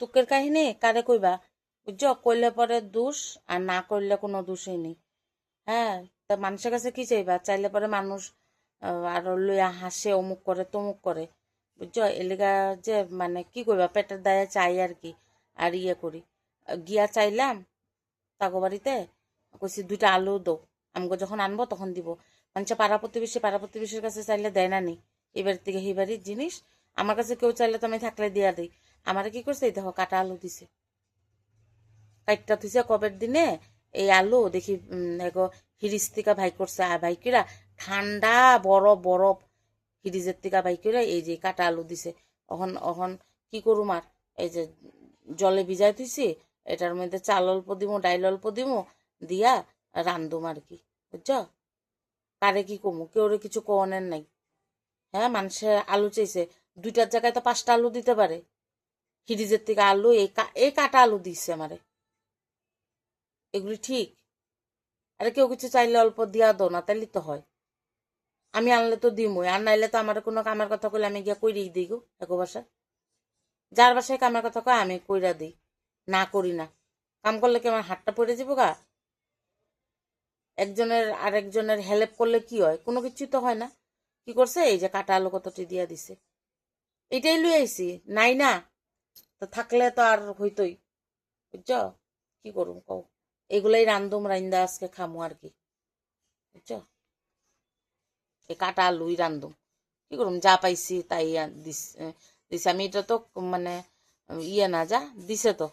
তুকের কাহিনী কারে কইবা বুঝছো? কইলে পরে দোষ, আর না করলে কোনো দোষই নেই। হ্যাঁ, তা মানুষের কাছে কি চাইবা? চাইলে পরে মানুষ আরো লইয়া হাসে, অমুক করে তমুক করে, বুঝছো? এলাকা যে মানে কি করবা, পেটের দায়ে চাই আর কি। আর ইয়ে করি, গিয়া চাইলাম তাগো বাড়িতে, কইছি 2টা আলু দো, আমাকে যখন আনবো তখন দিব। মানুষে পাড়া প্রতিবেশীর কাছে চাইলে দেয় না নি, এবার থেকে সেই বাড়ির জিনিস আমার কাছে কেউ চাইলে তো আমি থাকলে দিয়া দিই। আমারে কি করছে, এই দেখো কাটা আলু দিছে, কাইটটা থুইছে কবের দিনে। এই আলু দেখি এগো হিরিজ থেকে ভাই করছে, আর ভাই কিরা ঠান্ডা বরফ বরফ ফ্রিজের থেকে ভাই কিরা এই যে কাটা আলু দিছে। অহন অহন কি করুম আর, এই যে জলে ভিজাই থুইছি, এটার মধ্যে চাল অল্প দিমু, ডাইল অল্প দিমু, দিয়া রান্ধুম আর কি, বুঝছো? কারে কি কমু, কেউরে কিছু কনের নাই। হ্যাঁ, মানুষের আলু চাইছে, 2টার জায়গায় তো 5টা আলু দিতে পারে। ফ্রিজের থেকে আলু এই কাটা আলু দিচ্ছে আমারে, এগুলি ঠিক? আরে কেউ কিছু চাইলে অল্প দিয়া দো না, তাইলে তো হয়। আমি আনলে তো দিমই, আর নাইলে তো আমার কোনো কামের কথা কইলে আমি গিয়া কইরেই দিই গো এক বাসায়। যার বাসায় কামের কথা কয় আমি কইরা দিই, না করি না। কাম করলে কি আমার হাতটা পড়ে যাবো গা? একজনের আরেকজনের হেল্প করলে কি হয়? কোনো কিছুই তো হয় না। কি করছে, এই যে কাটা আলু কতটি দিয়া দিছে, এটাই লুই আইছি। নাই না, তো থাকলে তো আর হইতই, বুঝছো? কি করুম কও, এগুলাই রান্ধুম, রাইন্দা আজকে খামু আর কি, বুঝছো? এই কাটা আলুই রান্ধুম, কি করুম, যা পাইছি তাই দিছে। আমি এটা তো মানে ইয়ে না, যা দিছে তো